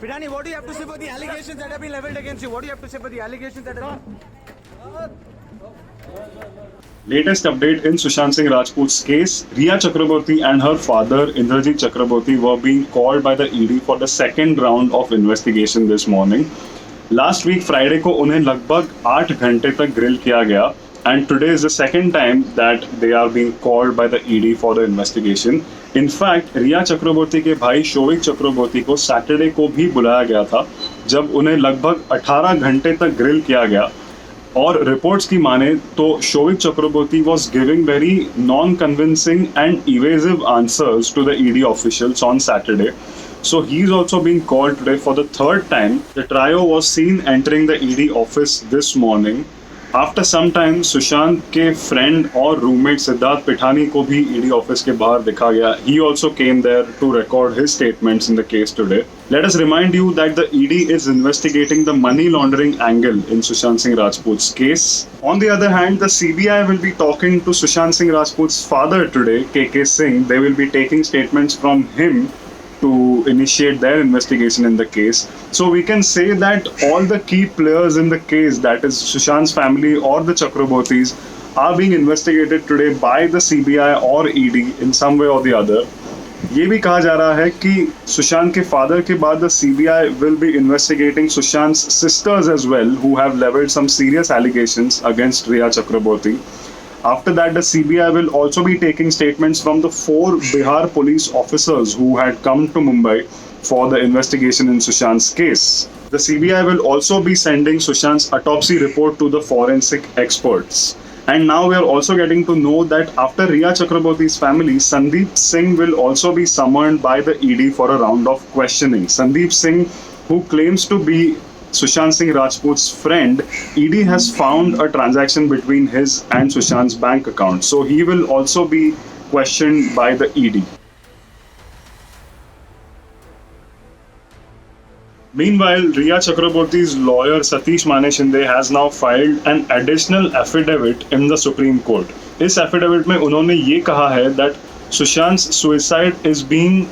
Pidani, what do you have to say about the allegations that have been leveled against you? What do you have to say about the allegations that have been... Latest update in Sushant Singh Rajput's case, Riya Chakraborty and her father Indrajit Chakraborty were being called by the ED for the second round of investigation this morning. Last week Friday को उन्हें लगभग 8 घंटे तक grill किया गया and today is the second time that they are being called by the ED for the investigation. In fact, रिया चक्रवर्ती के भाई शोविक चक्रवर्ती को सैटरडे को भी बुलाया गया था जब उन्हें लगभग 18 घंटे तक ग्रिल किया गया और रिपोर्ट्स की माने तो शोविक चक्रवर्ती was giving very non-convincing and evasive answers to the ED officials on Saturday. So he is also being called today for the third time. The trio was seen entering the ED office this morning. After some time, Sushant के friend और roommate Siddharth Pithani को भी ED office के बाहर दिखा गया. He also came there to record his statements in the case today. Let us remind you that the ED is investigating the money laundering angle in Sushant Singh Rajput's case. On the other hand, the CBI will be talking to Sushant Singh Rajput's father today, KK Singh. They will be taking statements from him to initiate their investigation in the case. So we can say that all the key players in the case, that is Sushant's family or the Chakrabortys, are being investigated today by the CBI or ED in some way or the other. ये भी कहा जा रहा है कि सुशांत के father के बाद the CBI will be investigating Sushant's sisters as well, who have leveled some serious allegations against Riya Chakraborty. After that, the CBI will also be taking statements from the 4 Bihar police officers who had come to Mumbai for the investigation in Sushant's case. The CBI will also be sending Sushant's autopsy report to the forensic experts. And now we are also getting to know that after Riya Chakraborty's family, Sandeep Singh will also be summoned by the ED for a round of questioning. Sandeep Singh, who claims to be Sushant Singh Rajput's friend, ED has found a transaction between his and Sushant's bank account. So he will also be questioned by the ED. Meanwhile, Riya Chakraborty's lawyer Satish Mane Shinde has now filed an additional affidavit in the Supreme Court. इस affidavit में उन्होंने ये कहा है that Sushant's suicide is being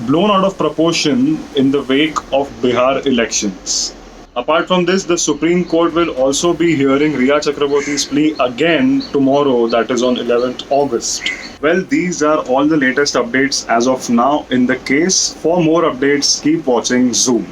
blown out of proportion in the wake of Bihar elections. Apart from this, the Supreme Court will also be hearing Riya Chakraborty's plea again tomorrow, that is on 11th August. Well, these are all the latest updates as of now in the case. For more updates, keep watching Zoom.